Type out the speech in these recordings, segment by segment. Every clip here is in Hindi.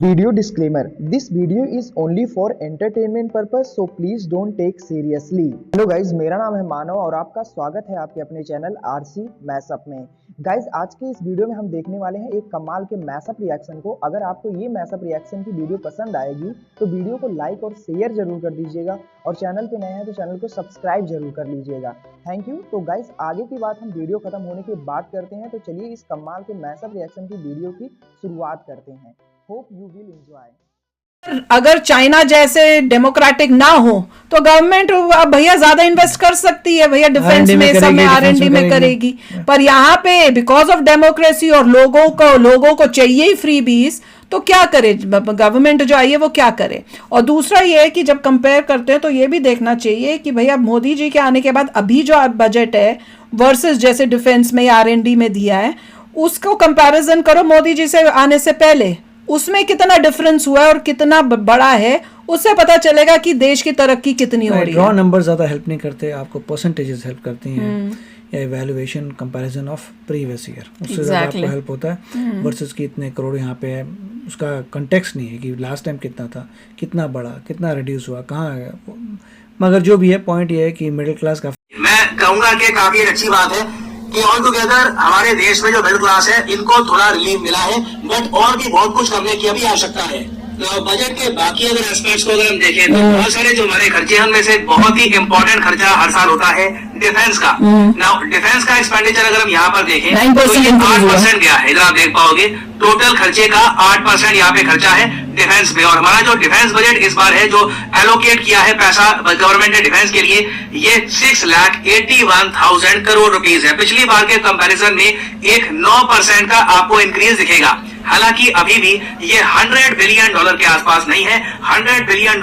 Video disclaimer: This video is only for entertainment purpose, so please don't take seriously. Hello guys, मेरा नाम है मानव और आपका स्वागत है आपके अपने चैनल आरसी मैशअप में। गाइज, आज के इस वीडियो में हम देखने वाले हैं एक कमाल के मैशअप रिएक्शन को। अगर आपको ये मैशअप रिएक्शन की वीडियो पसंद आएगी तो वीडियो को लाइक और शेयर जरूर कर दीजिएगा और चैनल पे नए हैं तो चैनल को सब्सक्राइब जरूर कर लीजिएगा। Thank you. तो गाइज, आगे की बात हम वीडियो खत्म होने के बाद करते हैं, तो चलिए इस कमाल के मैशअप रिएक्शन की वीडियो की शुरुआत करते हैं। Hope you will enjoy. अगर चाइना जैसे डेमोक्रेटिक ना हो तो गवर्नमेंट भैया ज्यादा इन्वेस्ट कर सकती है, भैया डिफेंस में, सब में, R&D में करेगी। पर यहाँ पे बिकॉज ऑफ डेमोक्रेसी और लोगों को चाहिए ही फ्री बीस, तो क्या करे गवर्नमेंट जो आई है वो क्या करे। और दूसरा ये है कि जब कंपेयर करते हैं तो ये भी देखना चाहिए कि भैया मोदी जी के आने के बाद अभी जो बजट है वर्सेस जैसे डिफेंस में या R&D में दिया है, उसको कंपैरिजन करो मोदी जी से आने से पहले, उसमें कितना डिफरेंस हुआ है और कितना बड़ा है, उससे पता चलेगा कि देश की तरक्की कितनी हो रही है। रॉ नंबर ज्यादा हेल्प नहीं करते, आपको परसेंटेजेस हेल्प करती हैं या evaluation comparison of previous year, उससे ज्यादा आपको हेल्प होता है। वर्सेस कि इतने करोड़ यहाँ पे है, उसका कंटेक्स्ट नहीं है कि लास्ट टाइम कितना था, कितना बढ़ा, कितना रिड्यूस हुआ, कहाँ है। मगर जो भी है, पॉइंट ये है कि मिडिल क्लास का, मैं कहूंगा कि काफी अच्छी बात है कि ऑल टुगेदर हमारे देश में जो मिडिल क्लास है इनको थोड़ा रिलीफ मिला है, बट और भी बहुत कुछ करने की अभी आवश्यकता है। तो बजट के बाकी अगर एस्पेक्ट्स को अगर हम देखें तो बहुत सारे जो हमारे खर्चे हैं उनमें से बहुत ही इंपॉर्टेंट खर्चा हर साल होता है डिफेंस का। नाउ डिफेंस का एक्सपेंडिचर अगर हम यहाँ पर देखें तो ये 8% गया है, इधर आप देख पाओगे टोटल खर्चे का 8% यहाँ पे खर्चा है डिफेंस पे। और हमारा जो डिफेंस बजट इस बार है, जो एलोकेट किया है पैसा गवर्नमेंट ने डिफेंस के लिए, ये 6,81,000 करोड़ रुपीज है। पिछली बार के कंपैरिजन में एक 9% का आपको इंक्रीज दिखेगा। हालांकि अभी भी ये $100 बिलियन के आसपास नहीं है। $100 बिलियन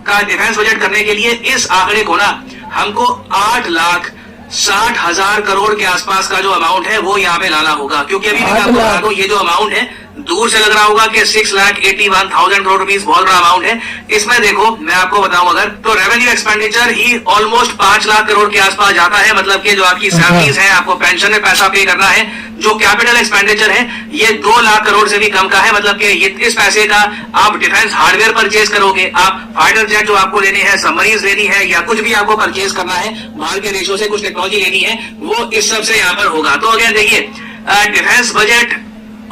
का डिफेंस बजट करने के लिए इस आंकड़े को ना हमको 8,60,000 करोड़ के आसपास का जो अमाउंट है वो यहाँ पे लाना होगा, क्योंकि अभी मैं आपको बता दूं ये जो अमाउंट है दूर से लग रहा होगा कि 6,81,000 करोड़ रुपीस बहुत बड़ा अमाउंट है। इसमें देखो मैं आपको बताऊं अगर तो रेवेन्यू एक्सपेंडिचर ही ऑलमोस्ट 5 लाख करोड़ के आसपास जाता है। मतलब कि जो आपकी सैलरीज है, आपको पेंशन में पैसा पे करना है, जो कैपिटल एक्सपेंडिचर है ये 2 लाख करोड़ से भी कम का है। मतलब कि ये इस पैसे का आप डिफेंस हार्डवेयर परचेज करोगे, आप फाइटर जेट जो आपको लेने हैं, सबमरीज लेनी है, या कुछ भी आपको परचेज करना है, बाहर के देशों से कुछ टेक्नोलॉजी लेनी है, वो इस सब से यहाँ पर होगा। तो अगर देखिए डिफेंस बजट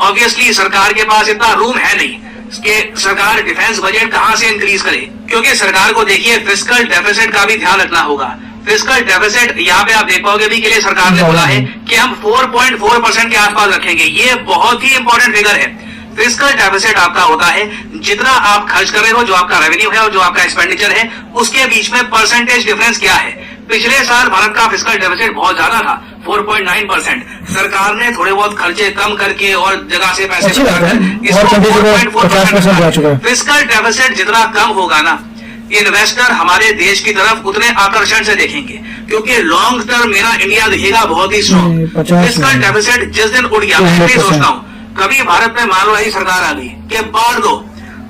ऑब्वियसली सरकार के पास इतना रूम है नहीं कि सरकार डिफेंस बजट कहां से इंक्रीज करे, क्योंकि सरकार को देखिए फिस्कल डेफिसिट का भी ध्यान रखना होगा। फिस्कल डेफिसिट यहाँ पे आप देख पाओगे भी के लिए सरकार ने बोला है कि हम 4.4% के आसपास रखेंगे। ये बहुत ही इंपॉर्टेंट फिगर है। फिस्कल डेफिसिट आपका होता है जितना आप खर्च कर रहे हो, जो आपका रेवेन्यू है और जो आपका एक्सपेंडिचर है, उसके बीच में परसेंटेज डिफरेंस क्या है। पिछले साल भारत का फिस्कल डेफिसिट बहुत ज्यादा था, 4.9%। सरकार ने थोड़े बहुत खर्चे कम करके और जगह से पैसे इसको 4.4%। फिस्कल डेफिसिट जितना कम होगा ना, इन्वेस्टर हमारे देश की तरफ उतने आकर्षण से देखेंगे, क्योंकि लॉन्ग टर्म मेरा इंडिया दिखेगा बहुत ही स्ट्रॉन्ग। फिस्कल डेफिसिट जिस दिन उड़ गया, मैं नहीं सोचता हूँ कभी भारत में मान लो ऐसी सरकार आ गई कि बांट दो,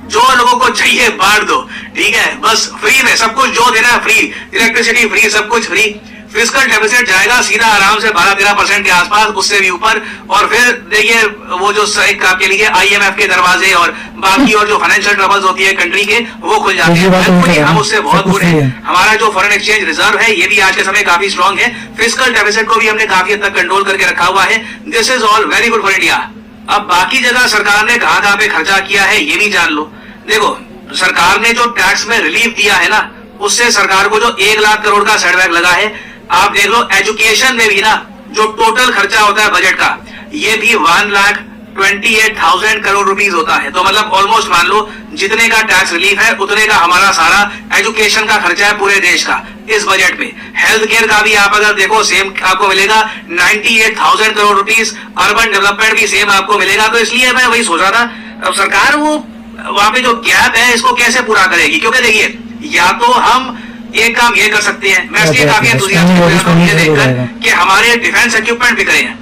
जो लोगों को चाहिए बांट दो, ठीक है, बस फ्री में सब कुछ जो देना है फ्री, इलेक्ट्रिसिटी फ्री, सब कुछ फ्री। फिस्कल डेफिसिट जाएगा सीधा आराम से 12-13% के आसपास, उससे भी ऊपर। और फिर देखिए वो जो आपके लिए IMF के दरवाजे और बाकी और जो फाइनेंशियल ट्रबल्स होती है कंट्री के, वो खुल जाते हैं। हम उससे बहुत दूर हैं। हमारा जो फॉरेन एक्सचेंज रिजर्व है ये भी आज के समय काफी स्ट्रॉन्ग है। फिस्कल डेफिसिट को भी हमने काफी हद तक कंट्रोल करके रखा हुआ है। This is all very good for India. अब बाकी जगह सरकार ने कहां पे खर्चा किया है ये भी जान लो। देखो सरकार ने जो टैक्स में रिलीफ दिया है ना, उससे सरकार को जो 1 लाख करोड़ का सेटबैक लगा है। आप देख लो एजुकेशन में भी ना जो टोटल खर्चा होता है बजट का, ये भी 1,28,000 करोड़ रुपीस होता है। तो मतलब ऑलमोस्ट मान लो जितने का टैक्स रिलीफ है उतने का हमारा सारा एजुकेशन का खर्चा है पूरे देश का इस बजट में। हेल्थ केयर का भी आप अगर देखो सेम आपको मिलेगा 98,000 करोड़ रुपीस। अर्बन डेवलपमेंट भी सेम आपको मिलेगा। तो इसलिए मैं वही सोच रहा था अब सरकार वो वहां पे जो गैप है इसको कैसे पूरा करेगी, क्योंकि देखिए या तो हम एक काम ये कर सकते हैं, मैं इसलिए काफी एंथुसियास्टिक हूं ये देखकर कि हमारे डिफेंस इक्विपमेंट बिक रहे हैं,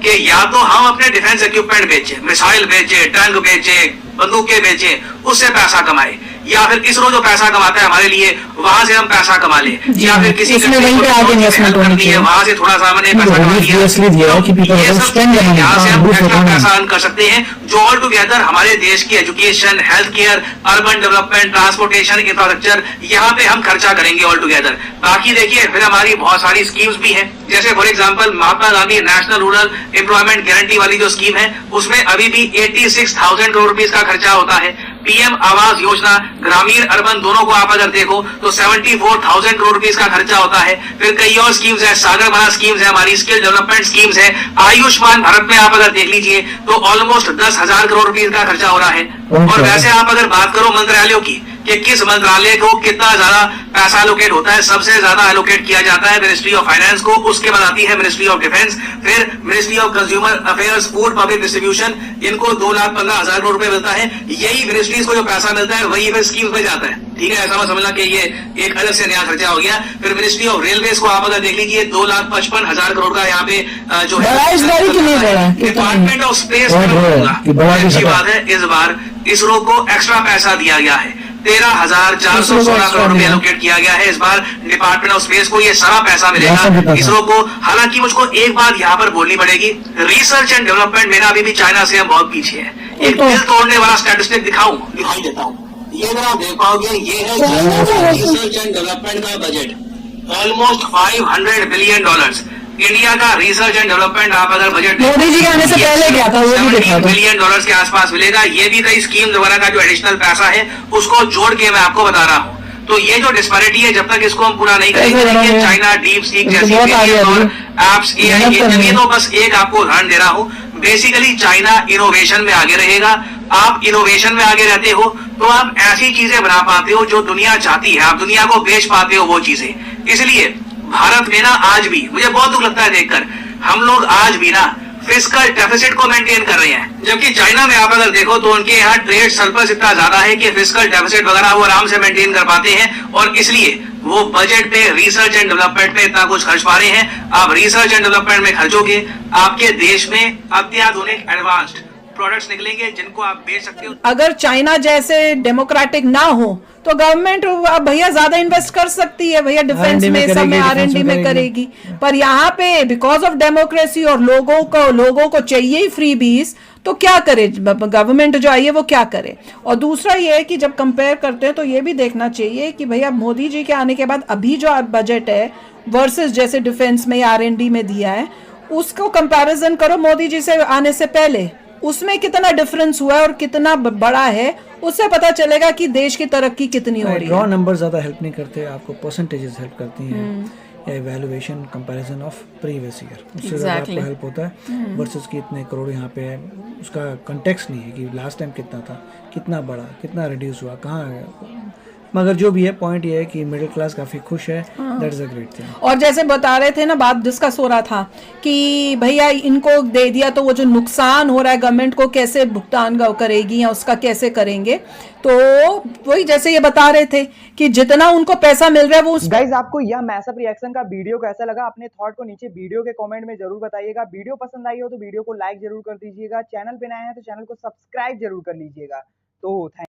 कि या तो हम अपने डिफेंस इक्विपमेंट बेचे, मिसाइल बेचे, टैंक बेचे, बंदूकें बेचे, उससे पैसा कमाए, या फिर इसरो जो पैसा कमाता है हमारे लिए वहां से हम पैसा कमा ले, या फिर किसी इसमें वहीं पे आगे इन्वेस्टमेंट होनी चाहिए, वहां से थोड़ा सा हमने पैसा कमा लिया, यहाँ से हम एक्स्ट्रा पैसा अर्न कर सकते हैं, जो ऑल टुगेदर हमारे देश की education, health care, urban development, transportation, infrastructure, यहाँ पे हम खर्चा करेंगे ऑल टुगेदर। बाकी देखिए फिर हमारी बहुत सारी स्कीम्स भी हैं, जैसे for example Mahatma Gandhi national rural employment guarantee वाली जो स्कीम है उसमें अभी भी 86,000 करोड़ रुपीस का खर्चा होता है। पीएम आवास योजना ग्रामीण अर्बन दोनों को आप अगर देखो तो 74,000 करोड़ रुपीस का खर्चा होता है। फिर कई और स्कीम्स है, सागर माला स्कीम्स है, हमारी स्किल डेवलपमेंट स्कीम्स है, आयुष्मान भारत में आप अगर देख लीजिए तो ऑलमोस्ट 10,000 करोड़ रुपीस का खर्चा हो रहा है। और वैसे आप अगर बात करो मंत्रालयों की कि किस मंत्रालय को कितना ज्यादा पैसा एलोकेट होता है, सबसे ज्यादा एलोकेट किया जाता है मिनिस्ट्री ऑफ फाइनेंस को, उसके बाद आती है मिनिस्ट्री ऑफ डिफेंस, फिर ministry of consumer affairs, food public distribution, इनको 2,15,000 करोड़ रुपए मिलता है। यही मिनिस्ट्रीज को जो पैसा मिलता है वही फिर स्कीम्स में जाता है, ठीक है, ऐसा मत समझना कि ये एक अलग से नया खर्चा हो गया। फिर मिनिस्ट्री ऑफ रेलवेज को आप अगर देख लीजिए 2,55,000 करोड़ का यहाँ पे जो है डिपार्टमेंट ऑफ स्पेस अच्छी बात है, इस बार इसरो को एक्स्ट्रा पैसा दिया गया है, 13,416 करोड़ रुपए एलोकेट किया गया है इस बार डिपार्टमेंट ऑफ स्पेस को, ये सारा पैसा मिलेगा इसरो को। हालांकि मुझको एक बात यहाँ पर बोलनी पड़ेगी, रिसर्च एंड डेवलपमेंट में ना अभी भी चाइना से हम बहुत पीछे है। एक दिल तोड़ने वाला स्टैटिस्टिक दिखाई देता हूँ, ये अगर आप देख पाओगे ये है रिसर्च एंड डेवलपमेंट का बजट ऑलमोस्ट $500 बिलियन। इंडिया का रिसर्च एंड डेवलपमेंट आप अगर बजट मोदी जी के आने से पहले क्या था वो भी देखा था, बिलियन डॉलर्स के आसपास मिलेगा। ये भी कई स्कीम वगैरह का जो एडिशनल पैसा है उसको जोड़ के मैं आपको बता रहा हूँ। तो ये जो डिस्पैरिटी है जब तक इसको हम पूरा नहीं करेंगे, चाइना डीप सीक जैसी और एप्स एआई ये तो बस एक आपको उदाहरण दे रहा हूँ। बेसिकली चाइना इनोवेशन में आगे रहेगा, आप इनोवेशन में आगे रहते हो तो आप ऐसी चीजें बना पाते हो जो दुनिया चाहती है, आप दुनिया को बेच पाते हो वो चीजें। इसलिए भारत में ना आज भी मुझे बहुत दुख लगता है देखकर, हम लोग आज भी ना फिस्कल डेफिसिट को मेंटेन कर रहे हैं, जबकि चाइना में आप अगर देखो तो उनके यहाँ ट्रेड सरप्लस इतना ज्यादा है कि फिस्कल डेफिसिट वगैरह वो आराम से मेंटेन कर पाते हैं, और इसलिए वो बजट पे रिसर्च एंड डेवलपमेंट में इतना कुछ खर्च पा रहे हैं। आप रिसर्च एंड डेवलपमेंट में खर्चोगे, आपके देश में अत्याधुनिक एडवांस्ड प्रोडक्ट्स निकलेंगे जिनको आप बेच सकते हो। अगर चाइना जैसे डेमोक्रेटिक ना हो तो गवर्नमेंट भैया ज्यादा इन्वेस्ट कर सकती है, भैया डिफेंस में सब में R&D में करेगी, पर यहाँ पे बिकॉज ऑफ डेमोक्रेसी और लोगों को चाहिए ही फ्री बीस, तो क्या करे गवर्नमेंट जो आई है वो क्या करे। और दूसरा ये है कि जब कंपेयर करते हैं तो ये भी देखना चाहिए कि भैया मोदी जी के आने के बाद अभी जो बजट है वर्सेस जैसे डिफेंस में R&D में दिया है उसको कंपैरिजन करो मोदी जी से आने से पहले, उसमें कितना डिफरेंस हुआ है और कितना बड़ा है, उससे पता चलेगा कि देश की तरक्की कितनी हो रही है। रॉ नंबर ज्यादा हेल्प नहीं करते, आपको परसेंटेजेस हेल्प करती हैं या evaluation comparison of previous year, उससे ज़्यादा आपको हेल्प होता है वर्सेस कि इतने करोड़ यहाँ पे है, उसका कंटेक्स्ट नहीं है कि लास्ट टाइम कितना था, कितना बढ़ा, कितना रिड्यूस हुआ, कहाँ है। मगर जो भी है पॉइंट ये है कि मिडिल क्लास काफी खुश है, that is a great thing. और जैसे बता रहे थे ना, बात डिस्कस हो रहा था कि भैया इनको दे दिया तो वो जो नुकसान हो रहा है गवर्नमेंट को कैसे भुगतान करेगी या उसका कैसे करेंगे, तो वही जैसे ये बता रहे थे कि जितना उनको पैसा मिल रहा है वो गाइज आपको यह मैसअप रिएक्शन का वीडियो कैसा लगा, अपने थॉट को नीचे वीडियो के कमेंट में जरूर बताइएगा। वीडियो पसंद आई हो तो वीडियो को लाइक जरूर कर दीजिएगा, चैनल पे नए हैं तो चैनल को सब्सक्राइब जरूर कर लीजिएगा। तो थैंक